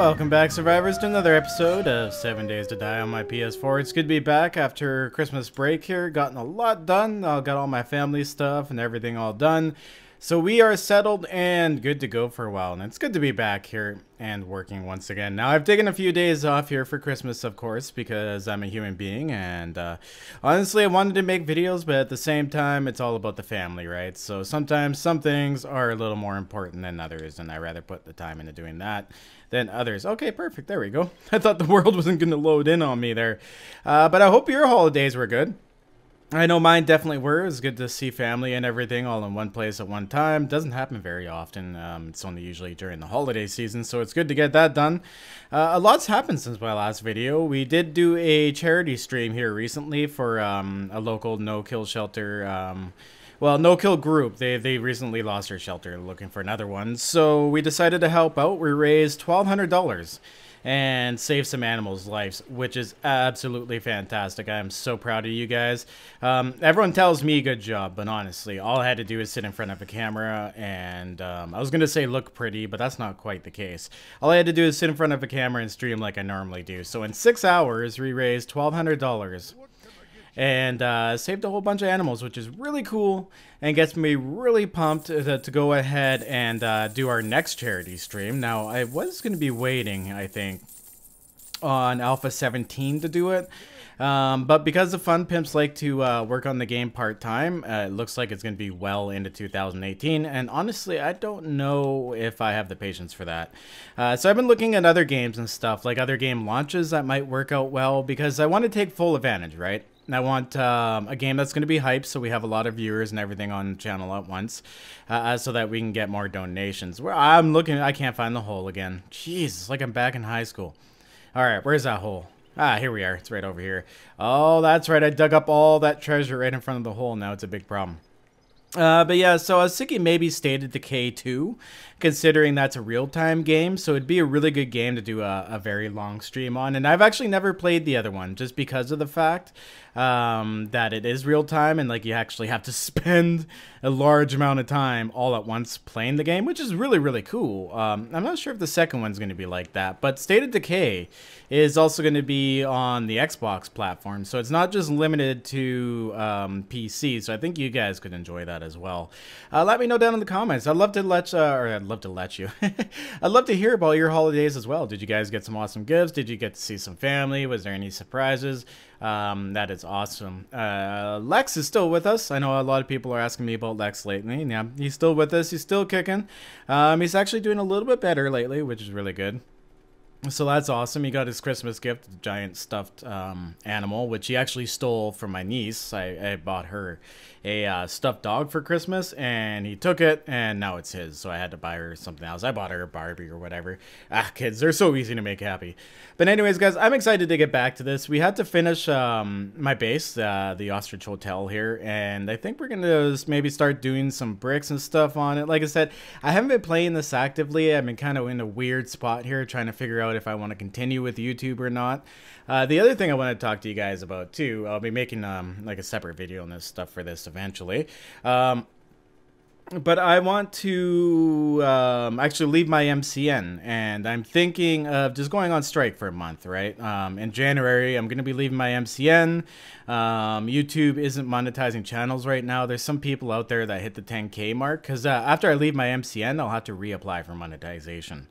Welcome back, survivors, to another episode of 7 Days to Die on my PS4. It's good to be back after Christmas break here. Gotten a lot done. Got all my family stuff and everything all done. So we are settled and good to go for a while. And it's good to be back here and working once again. Now, I've taken a few days off here for Christmas, of course, because I'm a human being. And honestly, I wanted to make videos, but at the same time, it's all about the family, right? So sometimes some things are a little more important than others. And I'd rather put the time into doing that than others. Okay, perfect. There we go. I thought the world wasn't going to load in on me there. But I hope your holidays were good. I know mine definitely were. It was good to see family and everything all in one place at one time. Doesn't happen very often. It's only usually during the holiday season, so it's good to get that done. A lot's happened since my last video. We did do a charity stream here recently for a local no-kill shelter. Well, no-kill group. They recently lost their shelter, looking for another one. So we decided to help out. We raised $1,200 and saved some animals' lives, which is absolutely fantastic. I am so proud of you guys. Everyone tells me good job, but honestly, all I had to do is sit in front of a camera and I was going to say look pretty, but that's not quite the case. All I had to do is sit in front of a camera and stream like I normally do. So in 6 hours, we raised $1,200. And saved a whole bunch of animals, which is really cool and gets me really pumped to go ahead and do our next charity stream. Now, I was going to be waiting, I think, on Alpha 17 to do it. But because the Fun Pimps like to work on the game part-time, it looks like it's going to be well into 2018. And honestly, I don't know if I have the patience for that. So I've been looking at other games and stuff, like other game launches that might work out well, because I want to take full advantage, right? I want a game that's going to be hyped, so we have a lot of viewers and everything on the channel at once, so that we can get more donations. I'm looking, I can't find the hole again. Jeez, it's like I'm back in high school. All right, where's that hole? Ah, here we are. It's right over here. Oh, that's right. I dug up all that treasure right in front of the hole. Now it's a big problem. But yeah, so I was thinking maybe State of Decay 2, considering that's a real-time game, so it'd be a really good game to do a very long stream on. And I've actually never played the other one, just because of the fact that it is real-time, and like you actually have to spend a large amount of time all at once playing the game, which is really, really cool. I'm not sure if the second one's going to be like that, but State of Decay is also going to be on the Xbox platform, so it's not just limited to PC, so I think you guys could enjoy that as well. Let me know down in the comments. I'd love to let you. I'd love to hear about your holidays as well. Did you guys get some awesome gifts? Did you get to see some family? Was there any surprises? That is awesome. Lex is still with us. I know a lot of people are asking me about Lex lately. Yeah, he's still with us. He's still kicking. He's actually doing a little bit better lately, which is really good. So that's awesome. He got his Christmas gift, a giant stuffed animal, which he actually stole from my niece. I bought her a stuffed dog for Christmas, and he took it, and now it's his. So I had to buy her something else. I bought her a Barbie or whatever. Ah, kids, they're so easy to make happy. But anyways, guys, I'm excited to get back to this. We had to finish my base, the Ostrich Hotel here, and I think we're going to maybe start doing some bricks and stuff on it. Like I said, I haven't been playing this actively. I've been kind of in a weird spot here, trying to figure out if I want to continue with YouTube or not. The other thing I want to talk to you guys about too, I'll be making like a separate video on this stuff for this eventually. But I want to actually leave my MCN, and I'm thinking of just going on strike for a month, right? In January, I'm going to be leaving my MCN. YouTube isn't monetizing channels right now. There's some people out there that hit the 10K mark, because after I leave my MCN, I'll have to reapply for monetization.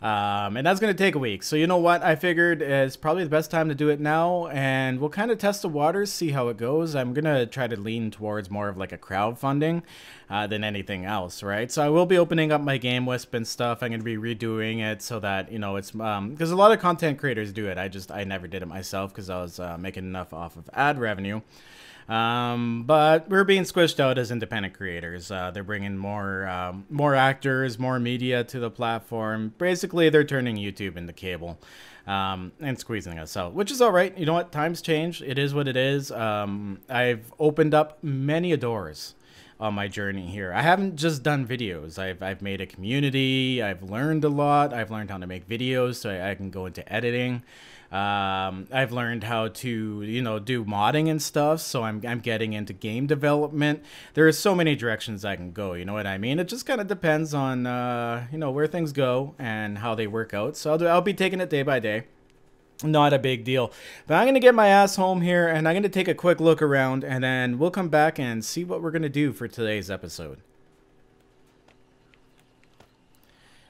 And that's going to take a week. So you know what? I figured it's probably the best time to do it now, and we'll kind of test the waters, see how it goes. I'm going to try to lean towards more of like a crowdfunding than anything else, right? So I will be opening up my game wisp and stuff. I'm going to be redoing it so that, you know, it's because a lot of content creators do it. I never did it myself because I was making enough off of ad revenue. But we're being squished out as independent creators. They're bringing more actors, more media to the platform. Basically, they're turning YouTube into cable, and squeezing us out, which is all right. You know what? Times change. It is what it is. I've opened up many doors on my journey here. I haven't just done videos. I've made a community. I've learned a lot. I've learned how to make videos so I can go into editing. I've learned how to, you know, do modding and stuff, so I'm getting into game development. There are so many directions I can go, you know what I mean? It just kind of depends on, you know, where things go and how they work out. So I'll be taking it day by day. Not a big deal. But I'm going to get my ass home here, and I'm going to take a quick look around, and then we'll come back and see what we're going to do for today's episode.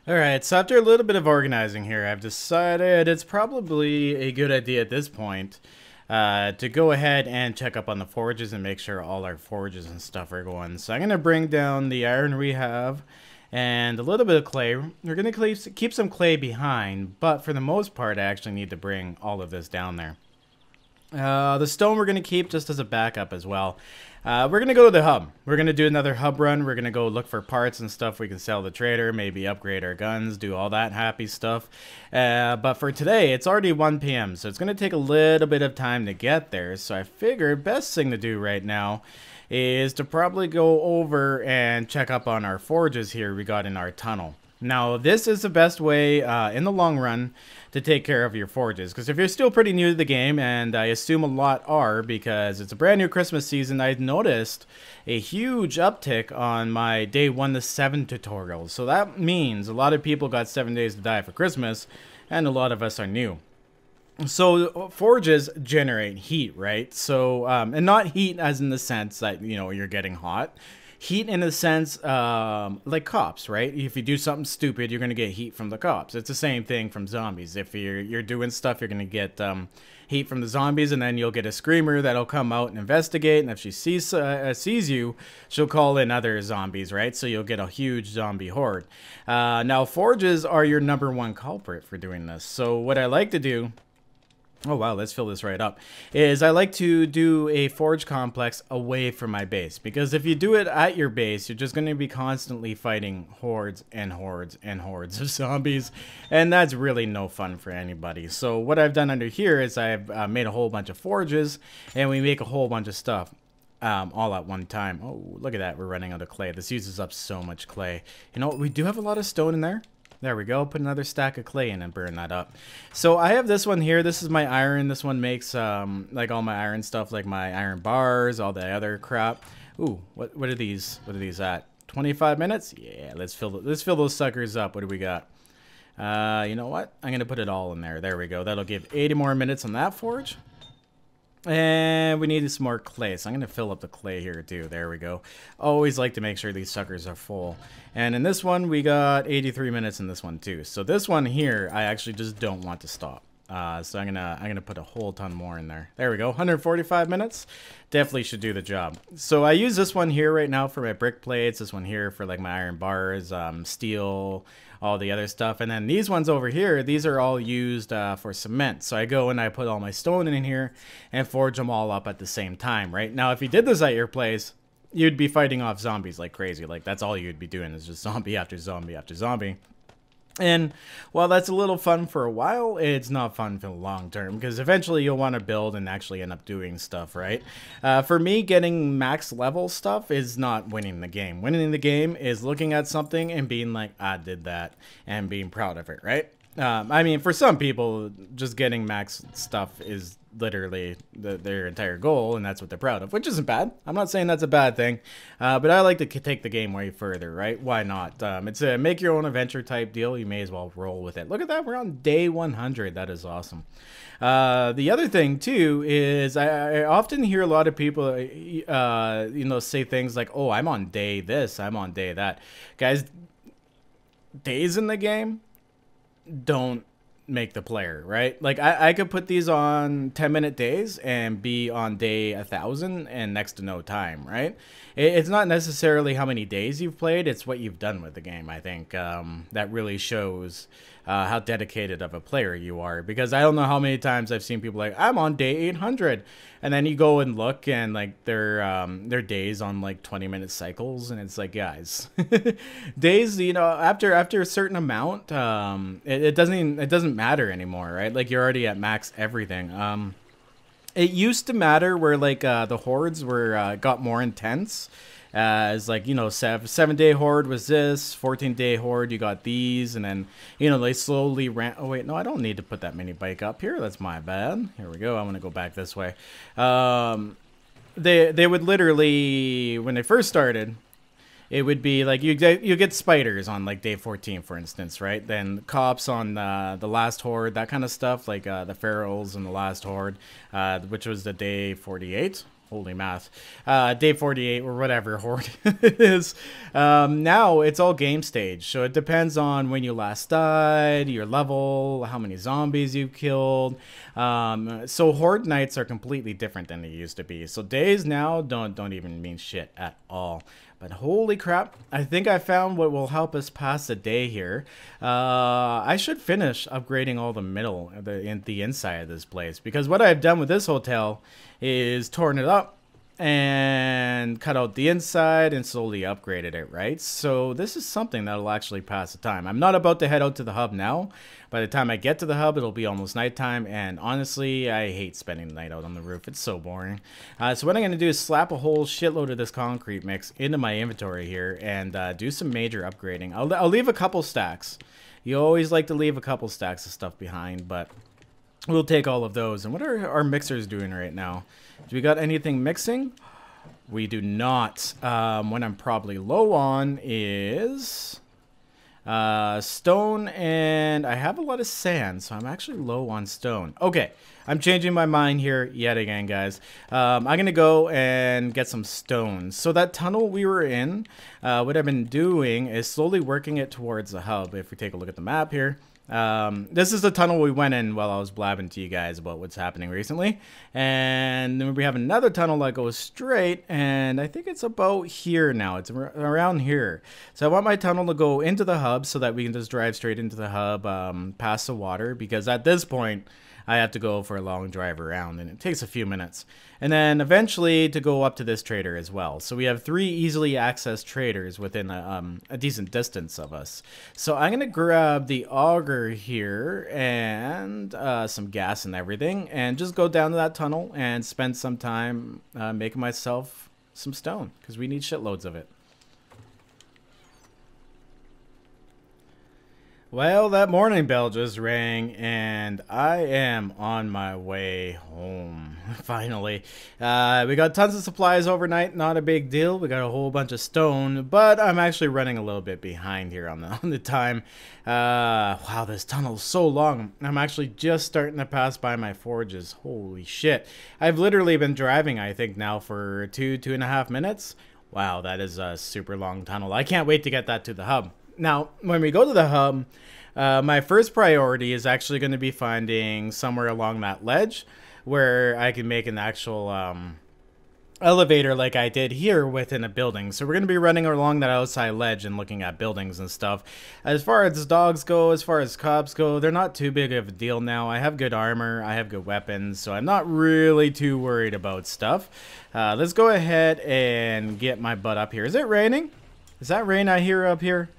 Alright, so after a little bit of organizing here, I've decided it's probably a good idea at this point to go ahead and check up on the forges and make sure all our forges and stuff are going. So I'm going to bring down the iron we have and a little bit of clay. We're going to keep some clay behind, but for the most part, I actually need to bring all of this down there. The stone we're going to keep just as a backup as well. We're going to go to the hub. We're going to do another hub run. We're going to go look for parts and stuff we can sell the trader, maybe upgrade our guns, do all that happy stuff. But for today, it's already 1 p.m., so it's going to take a little bit of time to get there. So I figured best thing to do right now is to probably go over and check up on our forges here we got in our tunnel. Now, this is the best way in the long run to take care of your forges, because if you're still pretty new to the game, and I assume a lot are because it's a brand new Christmas season, I've noticed a huge uptick on my day 1 to 7 tutorials. So that means a lot of people got 7 days to die for Christmas, and a lot of us are new. So forges generate heat, right? So and not heat as in the sense that, you know, you're getting hot. Heat in a sense, like cops, right? If you do something stupid, you're going to get heat from the cops. It's the same thing from zombies. If you're doing stuff, you're going to get heat from the zombies, and then you'll get a screamer that'll come out and investigate, and if she sees you, she'll call in other zombies, right? So you'll get a huge zombie horde. Now, forges are your #1 culprit for doing this. So what I like to do... Oh wow, let's fill this right up. Is I like to do a forge complex away from my base, because if you do it at your base, you're just going to be constantly fighting hordes and hordes and hordes of zombies, and that's really no fun for anybody. So what I've done under here is I've made a whole bunch of forges, and we make a whole bunch of stuff all at one time. Oh, look at that, we're running out of clay. This uses up so much clay. You know, we do have a lot of stone in there. There we go. Put another stack of clay in and burn that up. So I have this one here. This is my iron. This one makes like all my iron stuff, like my iron bars, all the other crap. Ooh, what are these? What are these at? 25 minutes? Yeah, let's fill those suckers up. What do we got? You know what? I'm gonna put it all in there. There we go. That'll give 80 more minutes on that forge. And we need some more clay, so I'm going to fill up the clay here too. There we go. Always like to make sure these suckers are full. And in this one, we got 83 minutes in this one too. So this one here, I actually just don't want to stop. So I'm gonna put a whole ton more in there. There we go, 145 minutes. Definitely should do the job. So I use this one here right now for my brick plates. This one here for like my iron bars, steel, all the other stuff. And then these ones over here, these are all used for cement. So I go and I put all my stone in here and forge them all up at the same time, right? Now, if you did this at your place, you'd be fighting off zombies like crazy. Like, that's all you'd be doing is just zombie after zombie after zombie. And while that's a little fun for a while, it's not fun for the long term, because eventually you'll want to build and actually end up doing stuff, right? For me, getting max level stuff is not winning the game. Winning the game is looking at something and being like, I did that, and being proud of it, right? I mean, for some people, just getting max stuff is literally their entire goal, and that's what they're proud of, which isn't bad. I'm not saying that's a bad thing, but I like to take the game way further, right? Why not? It's a make your own adventure type deal. You may as well roll with it. Look at that, we're on day 100. That is awesome. The other thing too is I often hear a lot of people you know, say things like, oh, I'm on day this, I'm on day that. Guys, days in the game don't make the player, right? Like I could put these on 10-minute days and be on day 1,000 and next to no time, right? It's not necessarily how many days you've played, it's what you've done with the game. I think that really shows how dedicated of a player you are, because I don't know how many times I've seen people like, I'm on day 800, and then you go and look and like their days on like 20-minute cycles, and it's like, guys, days, you know, after a certain amount, it doesn't matter anymore, right? Like, you're already at max everything. It used to matter where like the hordes were got more intense, It's like, you know, 7-day horde was this, 14-day horde, you got these, and then, you know, they slowly ran. Oh, wait, no, I don't need to put that mini bike up here. That's my bad. Here we go. I'm going to go back this way. They would literally, when they first started, it would be like you get spiders on like day 14, for instance, right? Then cops on the last horde, that kind of stuff, like the ferals and the last horde, which was the day 48. Holy math. Day 48 or whatever horde it is. Now it's all game stage, so it depends on when you last died, your level, how many zombies you've killed. So horde nights are completely different than they used to be. So days now don't even mean shit at all. But holy crap, I think I found what will help us pass the day here. I should finish upgrading all the inside of this place, because what I've done with this hotel is torn it up and cut out the inside and slowly upgraded it, right? So this is something that'll actually pass the time. I'm not about to head out to the hub now. By the time I get to the hub, it'll be almost nighttime, and honestly, I hate spending the night out on the roof. It's so boring. So what I'm going to do is slap a whole shitload of this concrete mix into my inventory here and do some major upgrading. I'll leave a couple stacks. You always like to leave a couple stacks of stuff behind, but we'll take all of those. And what are our mixers doing right now? Do we got anything mixing? We do not. What I'm probably low on is stone, and I have a lot of sand, so I'm actually low on stone. Okay, I'm changing my mind here yet again, guys. I'm gonna go and get some stones. So that tunnel we were in, what I've been doing is slowly working it towards the hub. If we take a look at the map here, this is the tunnel we went in while I was blabbing to you guys about what's happening recently. And then we have another tunnel that goes straight, and I think it's about here now. It's around here. So I want my tunnel to go into the hub so that we can just drive straight into the hub, past the water, because at this point I have to go for a long drive around, and it takes a few minutes. And then eventually to go up to this trader as well. So we have 3 easily accessed traders within a decent distance of us. So I'm going to grab the auger here and some gas and everything, and just go down to that tunnel and spend some time making myself some stone, because we need shitloads of it. Well, that morning bell just rang, and I am on my way home, finally. We got tons of supplies overnight, not a big deal. We got a whole bunch of stone, but I'm actually running a little bit behind here on the time. Wow, this tunnel's so long. I'm actually just starting to pass by my forges. Holy shit. I've literally been driving, I think, now for 2.5 minutes. Wow, that is a super long tunnel. I can't wait to get that to the hub. Now, when we go to the hub, my first priority is actually going to be finding somewhere along that ledge where I can make an actual elevator like I did here within a building. So we're going to be running along that outside ledge and looking at buildings and stuff. As far as dogs go, as far as cops go, they're not too big of a deal now. I have good armor, I have good weapons, so I'm not really too worried about stuff. Let's go ahead and get my butt up here. Is it raining? Is that rain I hear up here?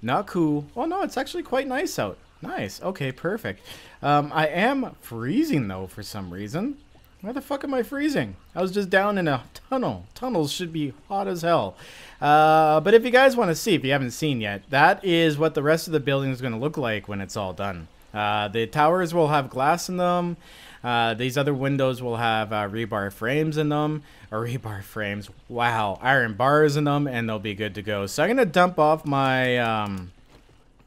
Not cool. Oh no, it's actually quite nice out. Nice. Okay, perfect. I am freezing though for some reason. Why the fuck am I freezing? I was just down in a tunnel. Tunnels should be hot as hell. But if you guys want to see, if you haven't seen yet, that is what the rest of the building is going to look like when it's all done. The towers will have glass in them. These other windows will have rebar frames in them. Or rebar frames. Wow. Iron bars in them, and they'll be good to go. So I'm going to dump off my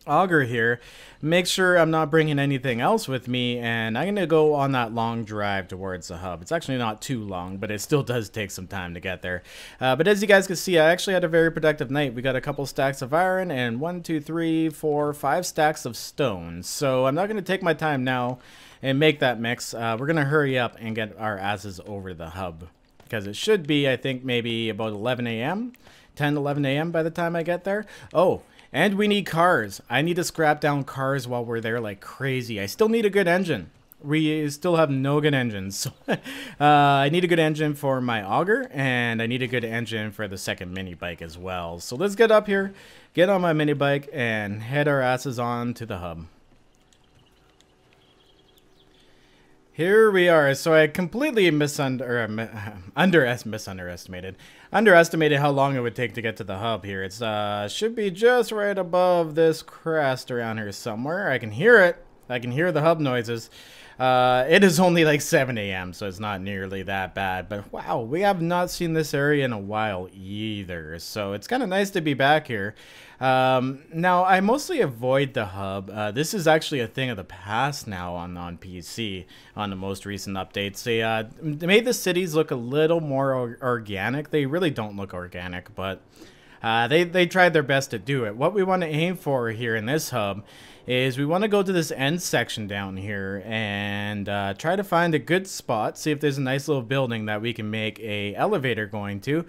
auger here. Make sure I'm not bringing anything else with me, and I'm going to go on that long drive towards the hub. It's actually not too long, but it still does take some time to get there. But as you guys can see, I actually had a very productive night. We got a couple stacks of iron and 1, 2, 3, 4, 5 stacks of stone. So I'm not going to take my time now and make that mix. We're going to hurry up and get our asses over the hub, because it should be, I think, maybe about 11 a.m., 10, 11 a.m. by the time I get there. Oh, and we need cars. I need to scrap down cars while we're there like crazy. I still need a good engine. We still have no good engines. So, I need a good engine for my auger, and I need a good engine for the second mini bike as well. So let's get up here, get on my mini bike, and head our asses on to the hub. Here we are. So I completely underestimated how long it would take to get to the hub here. It's should be just right above this crest around here somewhere. I can hear it. I can hear the hub noises. It is only like 7 a.m., so it's not nearly that bad. But wow, we have not seen this area in a while either. So it's kind of nice to be back here. Now, I mostly avoid the hub. This is actually a thing of the past now on PC, on the most recent updates. They made the cities look a little more organic. They really don't look organic, but they tried their best to do it. What we want to aim for here in this hub is we want to go to this end section down here and try to find a good spot, see if there's a nice little building that we can make a elevator going to.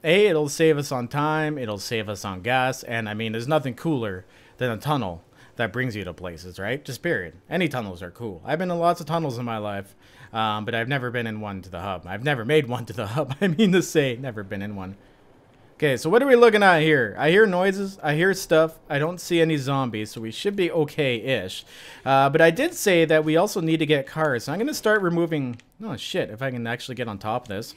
It'll save us on time, it'll save us on gas, and I mean, there's nothing cooler than a tunnel that brings you to places, right? Just period. Any tunnels are cool. I've been in lots of tunnels in my life, but I've never been in one to the hub. I've never made one to the hub. I mean to say, never been in one. Okay, so what are we looking at here? I hear noises, I hear stuff, I don't see any zombies, so we should be okay-ish. But I did say that we also need to get cars, so I'm going to start removing... Oh shit, if I can actually get on top of this.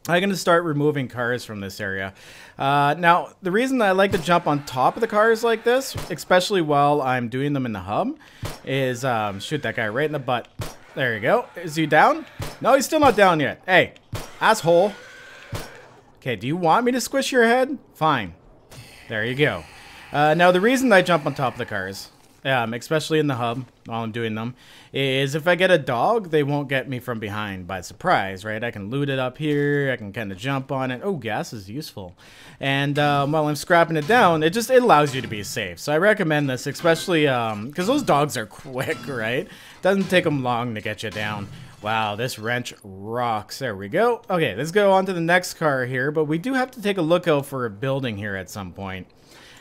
I'm going to start removing cars from this area. Now, the reason I like to jump on top of the cars like this, especially while I'm doing them in the hub, is... shoot that guy right in the butt. There you go. Is he down? No, he's still not down yet. Hey, asshole. Okay, do you want me to squish your head? Fine. There you go. Now, the reason I jump on top of the cars, especially in the hub while I'm doing them, is if I get a dog, they won't get me from behind by surprise, right? I can loot it up here. I can kind of jump on it. Oh, gas is useful. And while I'm scrapping it down, it allows you to be safe. So I recommend this, especially because those dogs are quick, right? Doesn't take them long to get you down. Wow, this wrench rocks. There we go. Okay, let's go on to the next car here, but we do have to take a look out for a building here at some point.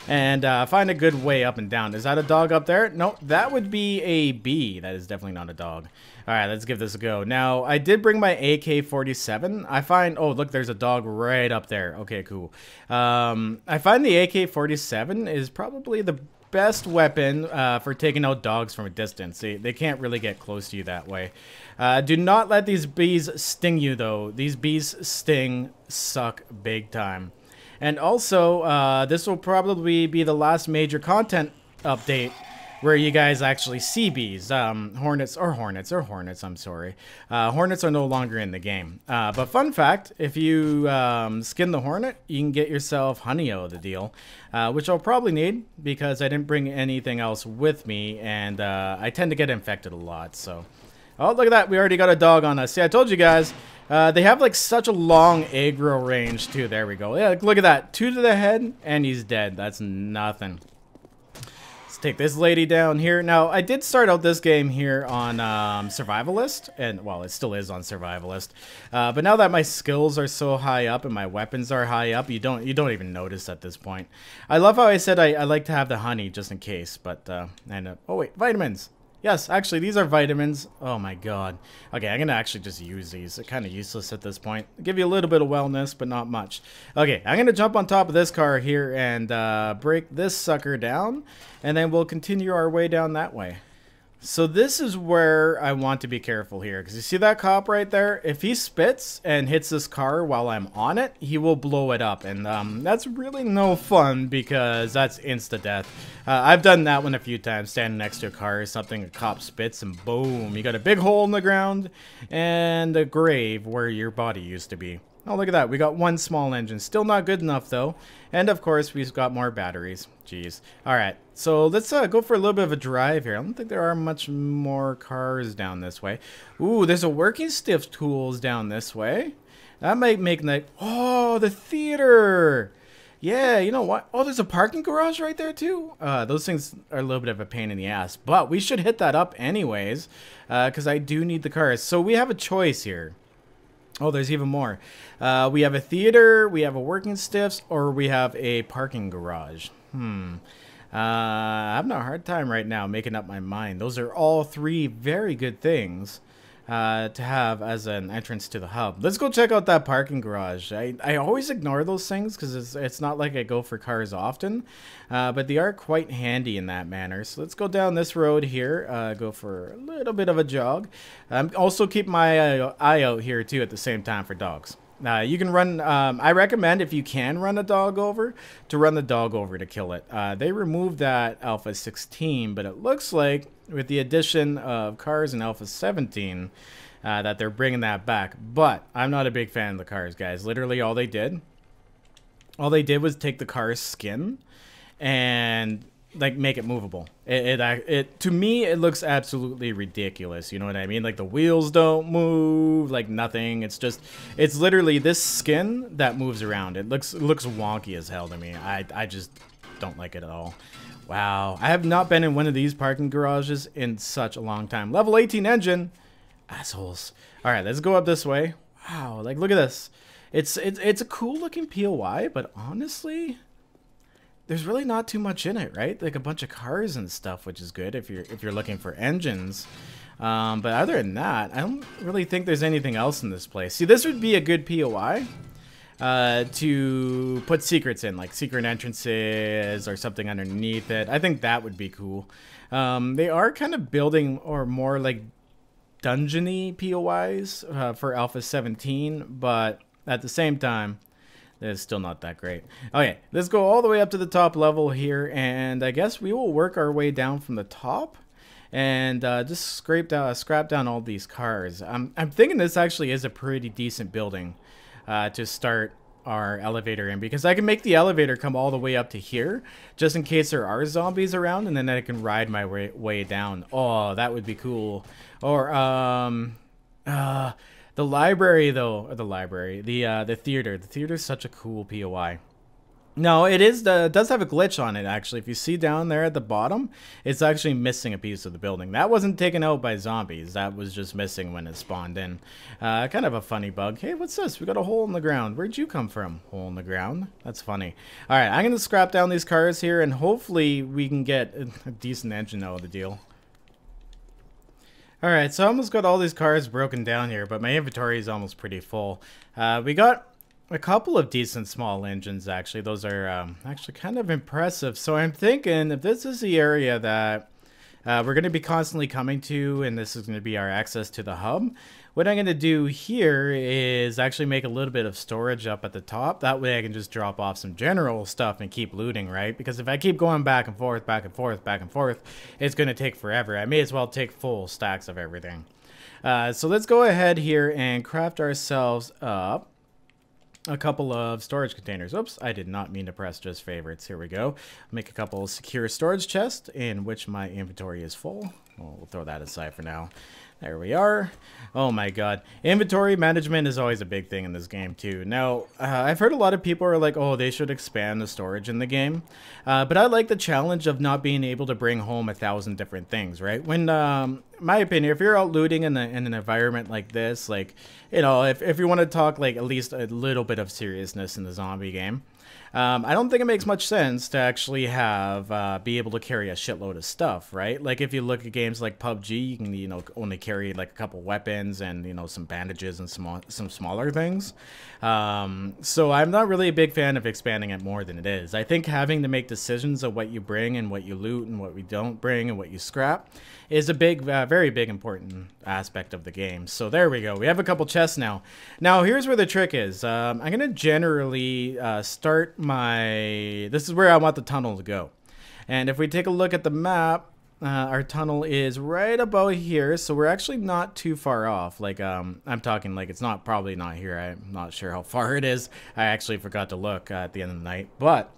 And find a good way up and down. Is that a dog up there? No, that would be a bee. That is definitely not a dog. Alright, let's give this a go. Now, I did bring my AK-47. I find... Oh, look, there's a dog right up there. Okay, cool. I find the AK-47 is probably the best weapon for taking out dogs from a distance. They can't really get close to you that way. Do not let these bees sting you, though. These bees suck big time. And also, this will probably be the last major content update where you guys actually see bees. Hornets, I'm sorry. Hornets are no longer in the game. But fun fact, if you skin the hornet, you can get yourself honey out of the deal, which I'll probably need because I didn't bring anything else with me, and I tend to get infected a lot, so... Oh, look at that. We already got a dog on us. See, I told you guys, they have like such a long aggro range too. There we go. Yeah, look at that. 2 to the head, and he's dead. That's nothing. Let's take this lady down here. Now, I did start out this game here on Survivalist, and well, it still is on Survivalist. But now that my skills are so high up and my weapons are high up, you don't even notice at this point. I love how I said I like to have the honey just in case, but oh wait, vitamins. Yes, actually, these are vitamins. Oh my god. Okay, I'm gonna actually just use these. They're kind of useless at this point. Give you a little bit of wellness, but not much. Okay, I'm gonna jump on top of this car here and break this sucker down, and then we'll continue our way down that way. So this is where I want to be careful here, because you see that cop right there? If he spits and hits this car while I'm on it, he will blow it up, and that's really no fun because that's insta-death. I've done that one a few times, standing next to a car or something, a cop spits, and boom, you got a big hole in the ground and a grave where your body used to be. Oh, look at that. We got one small engine. Still not good enough, though. And, of course, we've got more batteries. Jeez. All right. So let's go for a little bit of a drive here. I don't think there are much more cars down this way. Ooh, there's a working stiff tools down this way. That might make like... Oh, the theater! Yeah, you know what? Oh, there's a parking garage right there, too. Those things are a little bit of a pain in the ass. But we should hit that up anyways, because I do need the cars. So we have a choice here. Oh, there's even more. We have a theater, we have a working stiffs, or we have a parking garage. I'm having a hard time right now making up my mind. Those are all 3 very good things. to have as an entrance to the hub. Let's go check out that parking garage. I always ignore those things because it's not like I go for cars often, but they are quite handy in that manner. So let's go down this road here, go for a little bit of a jog. Also keep my eye out here too at the same time for dogs. You can run, I recommend if you can run a dog over, to run the dog over to kill it. They removed that Alpha 16, but it looks like with the addition of cars in Alpha 17, that they're bringing that back. But I'm not a big fan of the cars, guys. Literally all they did was take the car's skin and like make it movable. It to me it looks absolutely ridiculous. You know what I mean? Like the wheels don't move, like nothing. It's literally this skin that moves around. It looks wonky as hell to me. I just don't like it at all. Wow, I have not been in one of these parking garages in such a long time. Level 18 engine, assholes. All right, let's go up this way. Wow, like look at this. It's a cool looking POI, but honestly, there's really not too much in it, right? Like a bunch of cars and stuff, which is good if you're looking for engines. But other than that, I don't really think there's anything else in this place. See, this would be a good POI to put secrets in, like secret entrances or something underneath it. I think that would be cool. They are kind of building or more like dungeony POIs for Alpha 17, but at the same time, it's still not that great. Okay, let's go all the way up to the top level here, and I guess we will work our way down from the top and just scrap down all these cars. I'm thinking this actually is a pretty decent building to start our elevator in, because I can make the elevator come all the way up to here just in case there are zombies around, and then I can ride my way down. Oh, that would be cool. Or the library though, or the theater. The theater is such a cool POI. No, it does have a glitch on it, actually. If you see down there at the bottom, it's actually missing a piece of the building. That wasn't taken out by zombies. That was just missing when it spawned in. Kind of a funny bug. Hey, what's this? We got a hole in the ground. Where'd you come from? Hole in the ground? That's funny. All right, I'm going to scrap down these cars here, and hopefully we can get a decent engine out of the deal. All right, so I almost got all these cars broken down here, but my inventory is almost pretty full. We got a couple of decent small engines, actually. Those are actually kind of impressive. So I'm thinking if this is the area that we're going to be constantly coming to, and this is going to be our access to the hub, what I'm going to do here is actually make a little bit of storage up at the top. That way I can just drop off some general stuff and keep looting, right? Because if I keep going back and forth, back and forth, back and forth, it's going to take forever. I may as well take full stacks of everything. So let's go ahead here and craft ourselves up a couple of storage containers. Oops, I did not mean to press just favorites. Here we go. Make a couple secure storage chests in which my inventory is full. We'll throw that aside for now. There we are. Oh my god. Inventory management is always a big thing in this game too. Now, I've heard a lot of people are like, oh, they should expand the storage in the game. But I like the challenge of not being able to bring home 1,000 different things, right? When, my opinion, if you're out looting in an environment like this, like, you know, if you want to talk like at least a little bit of seriousness in the zombie game, I don't think it makes much sense to actually have be able to carry a shitload of stuff, right? Like if you look at games like PUBG, you can, you know, only carry like a couple weapons and, you know, some bandages and some smaller things. So I'm not really a big fan of expanding it more than it is. I think having to make decisions of what you bring and what you loot and what we don't bring and what you scrap is a big, very big important aspect of the game. So there we go. We have a couple chests now. Now here's where the trick is. I'm gonna generally start this is where I want the tunnel to go. And if we take a look at the map, our tunnel is right about here, so we're actually not too far off. Like, I'm talking like it's probably not here. I'm not sure how far it is. I actually forgot to look at the end of the night, but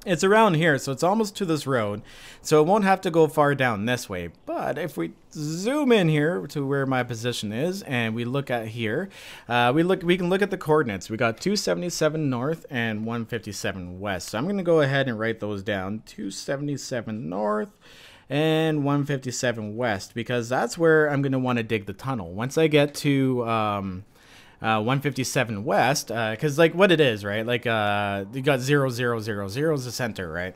it's around here, so it's almost to this road, so it won't have to go far down this way. But if we zoom in here to where my position is, and we look at here, we can look at the coordinates. We got 277 north and 157 west. So I'm going to go ahead and write those down: 277 north and 157 west, because that's where I'm going to want to dig the tunnel. Once I get to 157 west, because like what it is, right? Like you got 0000 is the center, right?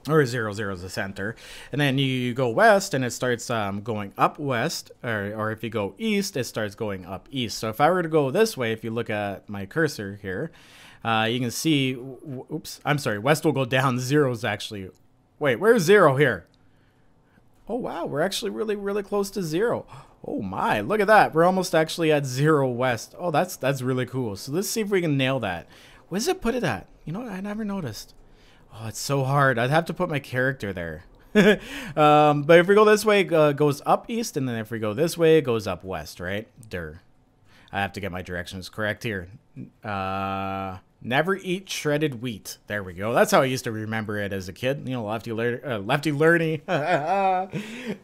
or 00 is the center, and then you go west and it starts going up west, or if you go east it starts going up east. So if I were to go this way, if you look at my cursor here, you can see, oops, I'm sorry, west will go down. 0's actually, wait, where's 0 here? Oh wow, we're actually really close to 0. Oh my, look at that, we're almost actually at 0 west. Oh, that's really cool. So let's see if we can nail that. Where does it put it at? You know what, I never noticed. Oh, it's so hard. I'd have to put my character there. But if we go this way, it goes up east, and then if we go this way, it goes up west, right? Durr. I have to get my directions correct here. Never eat shredded wheat. There we go. That's how I used to remember it as a kid. You know, lefty learny,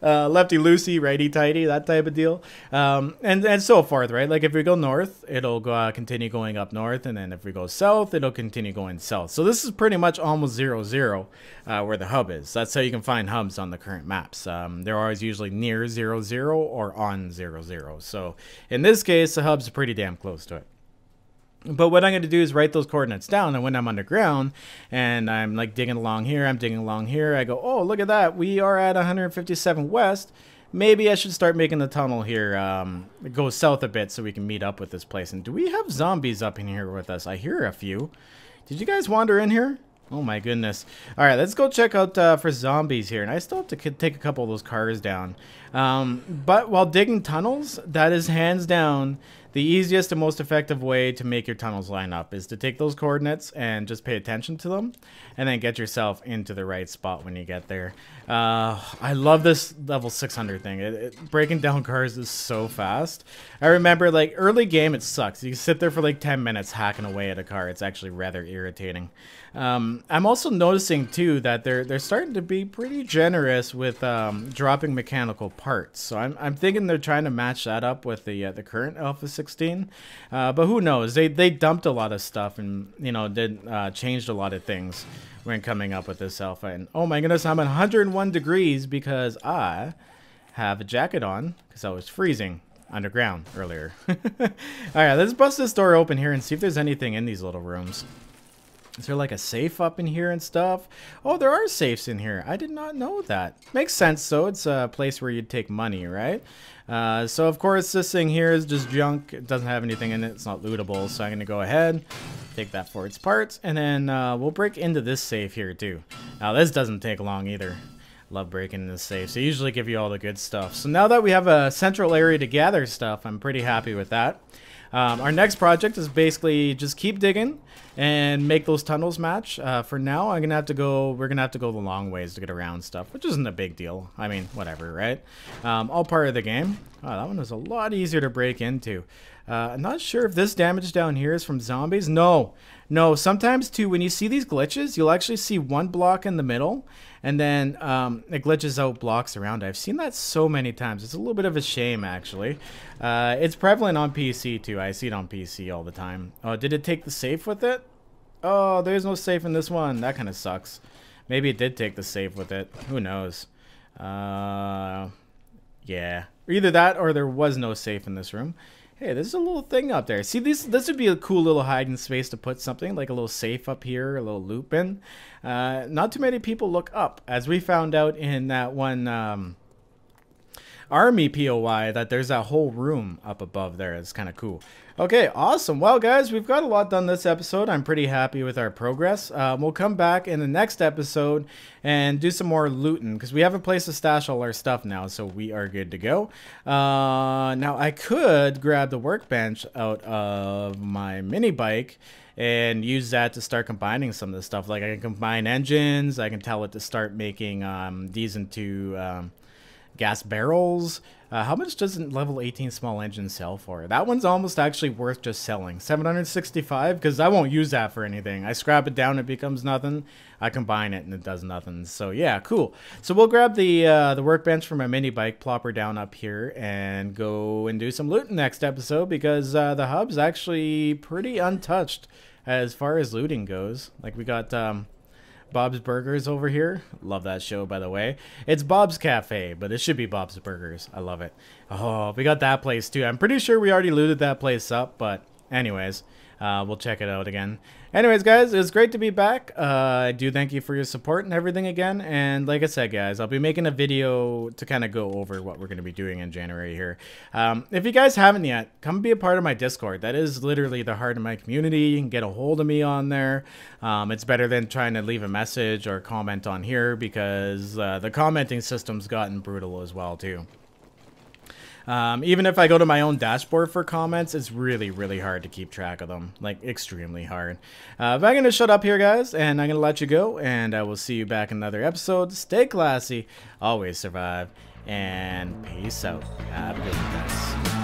lefty loosey, righty tighty, that type of deal. And so forth, right? Like if we go north, it'll go, continue going up north, and then if we go south, it'll continue going south. So this is pretty much almost 0, where the hub is. That's how you can find hubs on the current maps. They're always usually near 0 or on 0. So in this case, the hub's pretty damn close to it. But what I'm going to do is write those coordinates down, and when I'm underground and I'm like digging along here, I go, oh, look at that. We are at 157 west. Maybe I should start making the tunnel here go south a bit so we can meet up with this place. And do we have zombies up in here with us? I hear a few. Did you guys wander in here? Oh my goodness. All right, let's go check out for zombies here. And I still have to take a couple of those cars down. But while digging tunnels, that is hands down the easiest and most effective way to make your tunnels line up, is to take those coordinates and just pay attention to them and then get yourself into the right spot when you get there. I love this level 600 thing. Breaking down cars is so fast. I remember like early game, it sucks. You sit there for like 10 minutes hacking away at a car. It's actually rather irritating. I'm also noticing too that they're starting to be pretty generous with dropping mechanical parts. So I'm thinking they're trying to match that up with the current Alpha 16. But who knows? They dumped a lot of stuff and, you know, changed a lot of things when coming up with this alpha. And oh my goodness, I'm at 101 degrees because I have a jacket on because I was freezing underground earlier. All right, let's bust this door open here and see if there's anything in these little rooms. Is there like a safe up in here and stuff? Oh, there are safes in here. I did not know that. Makes sense, though. It's a place where you'd take money, right? So, of course, this thing here is just junk. It doesn't have anything in it. It's not lootable. So I'm going to go ahead, take that for its parts, and then we'll break into this safe here, too. Now, this doesn't take long either. Love breaking into safe. So they usually give you all the good stuff. So now that we have a central area to gather stuff, I'm pretty happy with that. Our next project is basically just keep digging and make those tunnels match. For now, we're gonna have to go the long ways to get around stuff, which isn't a big deal. I mean, whatever, right? All part of the game. Oh, that one was a lot easier to break into. I'm not sure if this damage down here is from zombies. No. Sometimes too, when you see these glitches, you'll actually see one block in the middle, and then it glitches out blocks around. I've seen that so many times. It's a little bit of a shame, actually. It's prevalent on PC too. I see it on PC all the time. Oh, did it take the safe with it? Oh, there's no safe in this one. That kind of sucks. Maybe it did take the safe with it. Who knows? Yeah. Either that or there was no safe in this room. Hey, there's a little thing up there. See, this would be a cool little hiding space to put something, like a little safe up here, a little loop in. Not too many people look up, as we found out in that one army POI, that there's that whole room up above there. It's kind of cool. Okay, awesome. Well, guys, we've got a lot done this episode. I'm pretty happy with our progress. We'll come back in the next episode and do some more looting, because we have a place to stash all our stuff now, so we are good to go. Now, I could grab the workbench out of my mini bike and use that to start combining some of the stuff. Like, I can combine engines. I can tell it to start making these into gas barrels. How much does a level 18 small engine sell for? That one's almost actually worth just selling. 765, because I won't use that for anything. I scrap it down, it becomes nothing. I combine it and it does nothing. So yeah, cool. So we'll grab the workbench from my mini bike, plop her down up here, and go and do some looting next episode, because the hub's actually pretty untouched as far as looting goes. Like, we got Bob's Burgers over here. Love that show, by the way. It's Bob's Cafe, but it should be Bob's Burgers. I love it. Oh, we got that place too. I'm pretty sure we already looted that place up, but anyways, we'll check it out again. Anyways, guys, it was great to be back. I do thank you for your support and everything again. And like I said, guys, I'll be making a video to kind of go over what we're going to be doing in January here. If you guys haven't yet, come be a part of my Discord. That is literally the heart of my community. You can get a hold of me on there. It's better than trying to leave a message or comment on here, because the commenting system's gotten brutal as well, too. Even if I go to my own dashboard for comments, it's really, really hard to keep track of them. Like, extremely hard. But I'm going to shut up here, guys, and I'm going to let you go, and I will see you back in another episode. Stay classy, always survive, and peace out. Have a good one, guys.